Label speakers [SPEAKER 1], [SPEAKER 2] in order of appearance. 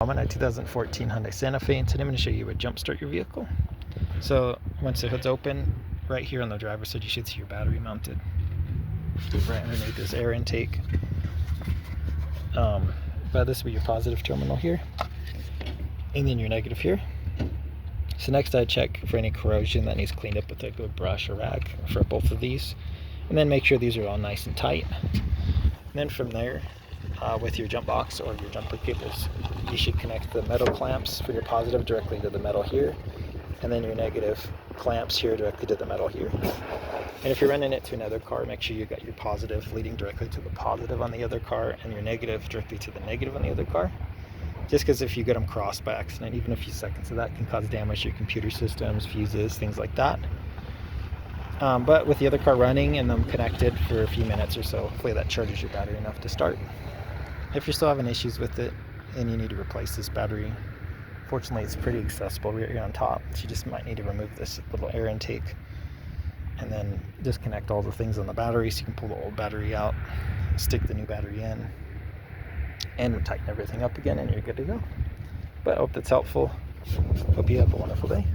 [SPEAKER 1] I'm on a 2014 Hyundai Santa Fe, and today I'm going to show you how to jump start your vehicle. So once the hood's open, right here on the driver's side you should see your battery mounted right underneath this air intake. But this will be your positive terminal here, and then your negative here. So next I check for any corrosion that needs cleaned up with a good brush or rag for both of these, and then make sure these are all nice and tight. And then from there, with your jump box or your jumper cables, you should connect the metal clamps for your positive directly to the metal here, and then your negative clamps here directly to the metal here. And if you're running it to another car, make sure you got your positive leading directly to the positive on the other car and your negative directly to the negative on the other car. Just because if you get them crossed by accident, even a few seconds of that can cause damage to your computer systems, fuses, things like that. But with the other car running and them connected for a few minutes or so, hopefully that charges your battery enough to start. If you're still having issues with it and you need to replace this battery, fortunately it's pretty accessible right here on top. So you just might need to remove this little air intake and then disconnect all the things on the battery so you can pull the old battery out, stick the new battery in, and tighten everything up again, and you're good to go. But I hope that's helpful. Hope you have a wonderful day.